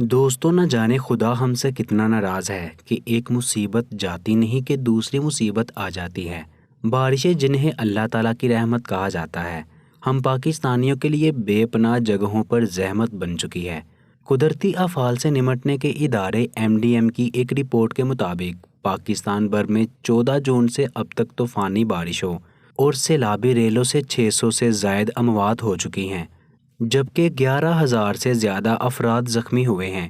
دوستوں نہ جانے خدا ہم سے کتنا ناراض ہے کہ ایک مصیبت جاتی نہیں کہ دوسری مصیبت آ جاتی ہے۔ بارشیں جنہیں اللہ تعالیٰ کی رحمت کہا جاتا ہے، ہم پاکستانیوں کے لیے بے پناہ جگہوں پر زحمت بن چکی ہے۔ قدرتی آفات سے نمٹنے کے ادارے MDM کی ایک رپورٹ کے مطابق پاکستان بھر میں 14 جون سے اب تک طوفانی بارشوں اور سیلابی ریلوں سے 600 سے زائد اموات ہو چکی ہیں، جبکہ 11,000 سے زیادہ افراد زخمی ہوئے ہیں۔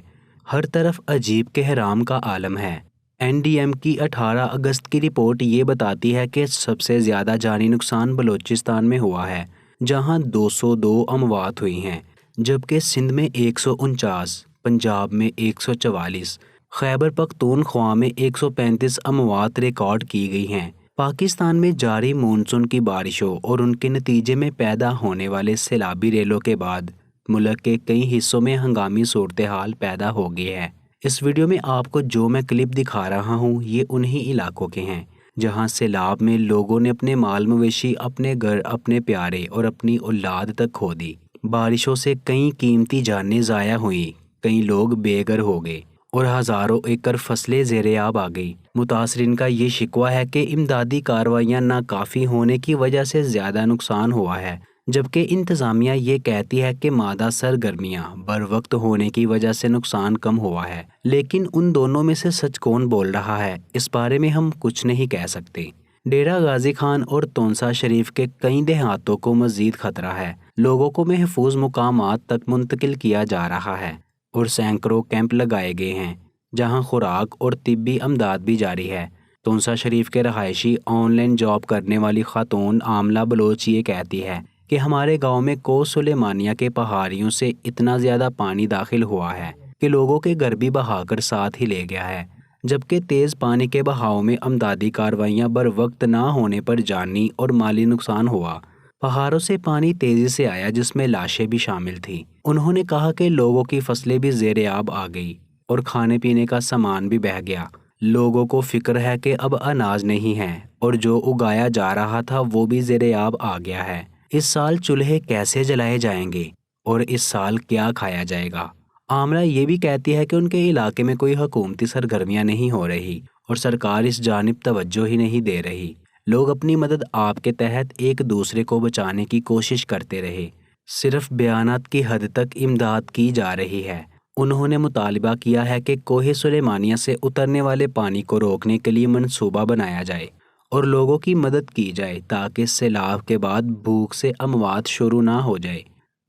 ہر طرف عجیب کہرام کا عالم ہے۔ NDM کی 18 اگست کی رپورٹ یہ بتاتی ہے کہ سب سے زیادہ جانی نقصان بلوچستان میں ہوا ہے، جہاں 202 اموات ہوئی ہیں، جبکہ سندھ میں 149، پنجاب میں 144، خیبر پختونخوا میں 135 اموات ریکارڈ کی گئی ہیں۔ پاکستان میں جاری مونسون کی بارشوں اور ان کے نتیجے میں پیدا ہونے والے سیلابی ریلوں کے بعد ملک کے کئی حصوں میں ہنگامی صورتحال پیدا ہو گئی ہے۔ اس ویڈیو میں آپ کو جو میں کلپ دکھا رہا ہوں یہ انہی علاقوں کے ہیں جہاں سیلاب میں لوگوں نے اپنے مال مویشی، اپنے گھر، اپنے پیارے اور اپنی اولاد تک کھو دی۔ بارشوں سے کئی قیمتی جانیں ضائع ہوئیں، کئی لوگ بے گھر ہو گئے اور ہزاروں ایکڑ فصلیں زیر آب آ گئی۔ متاثرین کا یہ شکوہ ہے کہ امدادی کارروائیاں ناکافی ہونے کی وجہ سے زیادہ نقصان ہوا ہے، جبکہ انتظامیہ یہ کہتی ہے کہ مادہ سرگرمیاں بروقت ہونے کی وجہ سے نقصان کم ہوا ہے۔ لیکن ان دونوں میں سے سچ کون بول رہا ہے، اس بارے میں ہم کچھ نہیں کہہ سکتے۔ ڈیرہ غازی خان اور تونسا شریف کے کئی دیہاتوں کو مزید خطرہ ہے۔ لوگوں کو محفوظ مقامات تک منتقل کیا جا رہا ہے اور سینکڑوں کیمپ لگائے گئے ہیں جہاں خوراک اور طبی امداد بھی جاری ہے۔ تونسا شریف کے رہائشی آن لائن جاب کرنے والی خاتون عاملہ بلوچ یہ کہتی ہے کہ ہمارے گاؤں میں کو سلیمانیہ کے پہاڑیوں سے اتنا زیادہ پانی داخل ہوا ہے کہ لوگوں کے گھر بھی بہا کر ساتھ ہی لے گیا ہے، جبکہ تیز پانی کے بہاؤ میں امدادی کارروائیاں بروقت نہ ہونے پر جانی اور مالی نقصان ہوا۔ پہاڑوں سے پانی تیزی سے آیا جس میں لاشیں بھی شامل تھیں۔ انہوں نے کہا کہ لوگوں کی فصلیں بھی زیر آب آ گئی اور کھانے پینے کا سامان بھی بہہ گیا۔ لوگوں کو فکر ہے کہ اب اناج نہیں ہے اور جو اگایا جا رہا تھا وہ بھی زیر آب آ گیا ہے۔ اس سال چولہے کیسے جلائے جائیں گے اور اس سال کیا کھایا جائے گا؟ عاملہ یہ بھی کہتی ہے کہ ان کے علاقے میں کوئی حکومتی سرگرمیاں نہیں ہو رہی اور سرکار اس جانب توجہ ہی نہیں دے رہی۔ لوگ اپنی مدد آپ کے تحت ایک دوسرے کو بچانے کی کوشش کرتے رہے، صرف بیانات کی حد تک امداد کی جا رہی ہے۔ انہوں نے مطالبہ کیا ہے کہ کوہ سلیمانیہ سے اترنے والے پانی کو روکنے کے لیے منصوبہ بنایا جائے اور لوگوں کی مدد کی جائے تاکہ سیلاب کے بعد بھوک سے اموات شروع نہ ہو جائے۔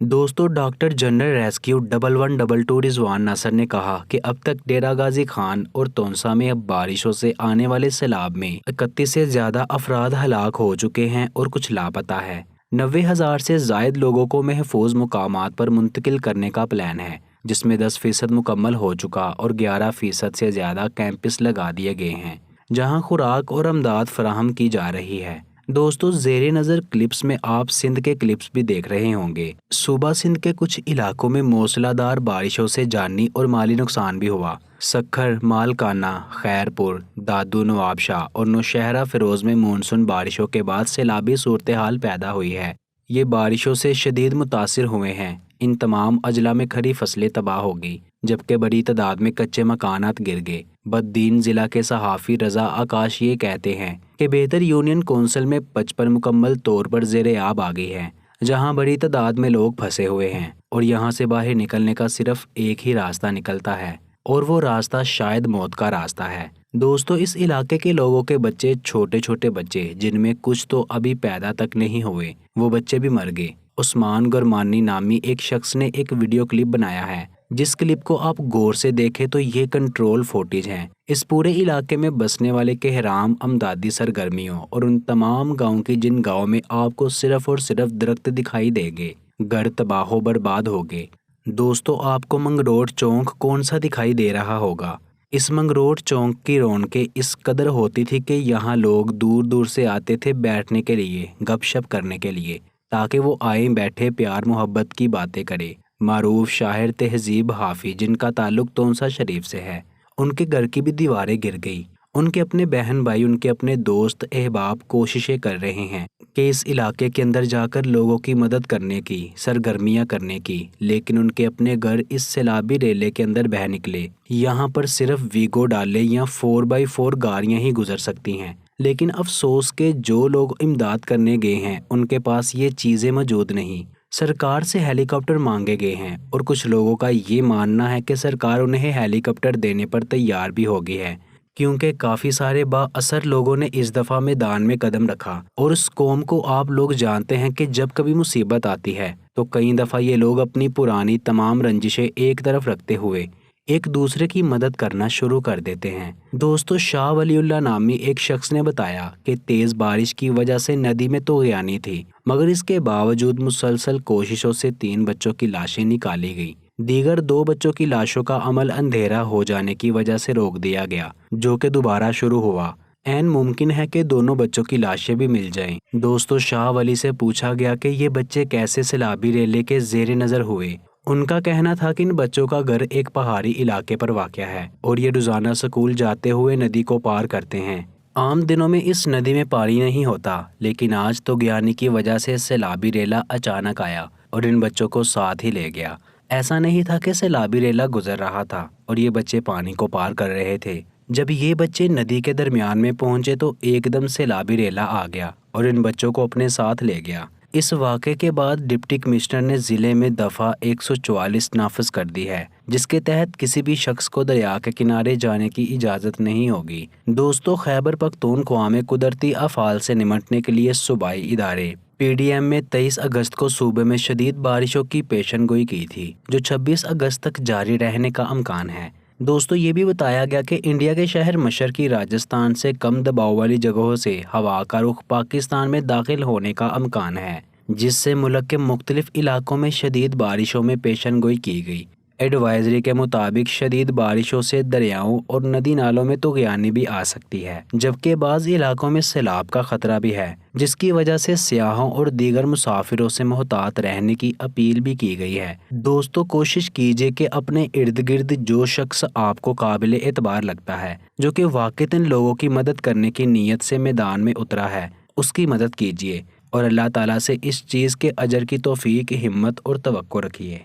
دوستو، ڈاکٹر جنرل ریسکیو 1122 رضوان ناصر نے کہا کہ اب تک ڈیرہ غازی خان اور تونسا میں اب بارشوں سے آنے والے سیلاب میں 31 سے زیادہ افراد ہلاک ہو چکے ہیں اور کچھ لاپتہ ہے۔ 90,000 سے زائد لوگوں کو محفوظ مقامات پر منتقل کرنے کا پلان ہے، جس میں 10% مکمل ہو چکا اور 11% سے زیادہ کیمپس لگا دیے گئے ہیں جہاں خوراک اور امداد فراہم کی جا رہی ہے۔ دوستو، زیر نظر کلپس میں آپ سندھ کے کلپس بھی دیکھ رہے ہوں گے۔ صوبہ سندھ کے کچھ علاقوں میں موسلا دھار بارشوں سے جانی اور مالی نقصان بھی ہوا۔ سکھر، مالکانہ، خیرپور، دادو نواب شاہ اور نوشہرہ فیروز میں مونسون بارشوں کے بعد سیلابی صورتحال پیدا ہوئی ہے۔ یہ بارشوں سے شدید متاثر ہوئے ہیں۔ ان تمام اضلاع میں کھڑی فصلیں تباہ ہو گئی، جبکہ بڑی تعداد میں کچے مکانات گر گئے۔ بددین ضلع کے صحافی رضا آکاش یہ کہتے ہیں کہ بہتر یونین کونسل میں 55 مکمل طور پر زیر آب آ گئی ہے، جہاں بڑی تعداد میں لوگ پھنسے ہوئے ہیں اور یہاں سے باہر نکلنے کا صرف ایک ہی راستہ نکلتا ہے اور وہ راستہ شاید موت کا راستہ ہے۔ دوستو، اس علاقے کے لوگوں کے بچے، چھوٹے چھوٹے بچے جن میں کچھ تو ابھی پیدا تک نہیں ہوئے، وہ بچے بھی مر گئے۔ عثمان گرمانی نامی ایک شخص نے ایک ویڈیو کلپ بنایا ہے، جس کلپ کو آپ غور سے دیکھیں تو یہ کنٹرول فوٹیج ہیں۔ اس پورے علاقے میں بسنے والے کہرام امدادی سرگرمیوں اور ان تمام گاؤں کی جن گاؤں میں آپ کو صرف اور صرف درخت دکھائی دے گے، گھر تباہ و برباد ہو گئے۔ دوستو، آپ کو منگروٹ چونک کون سا دکھائی دے رہا ہوگا؟ اس منگروٹ چونک کی رونقیں اس قدر ہوتی تھی کہ یہاں لوگ دور دور سے آتے تھے بیٹھنے کے لیے، گپ شپ کرنے کے لیے، تاکہ وہ آئیں بیٹھے پیار محبت کی باتیں کرے۔ معروف شاعر تہذیب حافظ، جن کا تعلق تونسا شریف سے ہے، ان کے گھر کی بھی دیواریں گر گئی ان کے اپنے بہن بھائی، ان کے اپنے دوست احباب کوششیں کر رہے ہیں کہ اس علاقے کے اندر جا کر لوگوں کی مدد کرنے کی، سرگرمیاں کرنے کی، لیکن ان کے اپنے گھر اس سیلابی ریلے کے اندر بہہ نکلے۔ یہاں پر صرف ویگو ڈالے یا 4x4 گاڑیاں ہی گزر سکتی ہیں، لیکن افسوس کہ جو لوگ امداد کرنے گئے ہیں ان کے پاس یہ چیزیں موجود نہیں۔ سرکار سے ہیلی کاپٹر مانگے گئے ہیں اور کچھ لوگوں کا یہ ماننا ہے کہ سرکار انہیں ہیلی کاپٹر دینے پر تیار بھی ہو گئی ہے، کیونکہ کافی سارے با اثر لوگوں نے اس دفعہ میدان میں قدم رکھا۔ اور اس قوم کو آپ لوگ جانتے ہیں کہ جب کبھی مصیبت آتی ہے تو کئی دفعہ یہ لوگ اپنی پرانی تمام رنجشیں ایک طرف رکھتے ہوئے ایک دوسرے کی مدد کرنا شروع کر دیتے ہیں۔ دوستو، شاہ ولی اللہ نامی ایک شخص نے بتایا کہ تیز بارش کی وجہ سے ندی میں طغیانی تھی، مگر اس کے باوجود مسلسل کوششوں سے 3 بچوں کی لاشیں نکالی گئی۔ دیگر 2 بچوں کی لاشوں کا عمل اندھیرا ہو جانے کی وجہ سے روک دیا گیا، جو کہ دوبارہ شروع ہوا۔ عین ممکن ہے کہ دونوں بچوں کی لاشیں بھی مل جائیں۔ دوستو، شاہ ولی سے پوچھا گیا کہ یہ بچے کیسے سیلابی ریلے کے زیر نظر ہوئے۔ ان کا کہنا تھا کہ ان بچوں کا گھر ایک پہاڑی علاقے پر واقع ہے اور یہ روزانہ اسکول جاتے ہوئے ندی کو پار کرتے ہیں۔ عام دنوں میں اس ندی میں پانی نہیں ہوتا، لیکن آج طغیانی کی وجہ سے سیلابی ریلا اچانک آیا اور ان بچوں کو ساتھ ہی لے گیا۔ ایسا نہیں تھا کہ سیلابی ریلا گزر رہا تھا اور یہ بچے پانی کو پار کر رہے تھے۔ جب یہ بچے ندی کے درمیان میں پہنچے تو ایک دم سیلابی ریلا آ گیا اور ان بچوں کو اپنے ساتھ لے گیا۔ اس واقعے کے بعد ڈپٹی کمشنر نے ضلع میں دفعہ 144 نافذ کر دی ہے، جس کے تحت کسی بھی شخص کو دریا کے کنارے جانے کی اجازت نہیں ہوگی۔ دوستو، خیبر پختونخوا میں قدرتی آفات سے نمٹنے کے لیے صوبائی ادارے PDM میں 23 اگست کو صوبے میں شدید بارشوں کی پیشن گوئی کی تھی، جو 26 اگست تک جاری رہنے کا امکان ہے۔ دوستو، یہ بھی بتایا گیا کہ انڈیا کے شہر مشرقی راجستھان سے کم دباؤ والی جگہوں سے ہوا کا رخ پاکستان میں داخل ہونے کا امکان ہے، جس سے ملک کے مختلف علاقوں میں شدید بارشوں میں پیشن گوئی کی گئی۔ ایڈوائزری کے مطابق شدید بارشوں سے دریاؤں اور ندی نالوں میں طغیانی بھی آ سکتی ہے، جبکہ بعض علاقوں میں سیلاب کا خطرہ بھی ہے، جس کی وجہ سے سیاحوں اور دیگر مسافروں سے محتاط رہنے کی اپیل بھی کی گئی ہے۔ دوستو، کوشش کیجیے کہ اپنے ارد گرد جو شخص آپ کو قابل اعتبار لگتا ہے، جو کہ واقعتاً لوگوں کی مدد کرنے کی نیت سے میدان میں اترا ہے، اس کی مدد کیجیے اور اللہ تعالیٰ سے اس چیز کے اجر کی توفیق، ہمت اور توقع رکھیے۔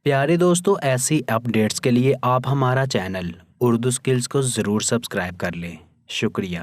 پیارے دوستو، ایسی اپڈیٹس کے لیے آپ ہمارا چینل اردو اسکلز کو ضرور سبسکرائب کر لیں۔ شکریہ۔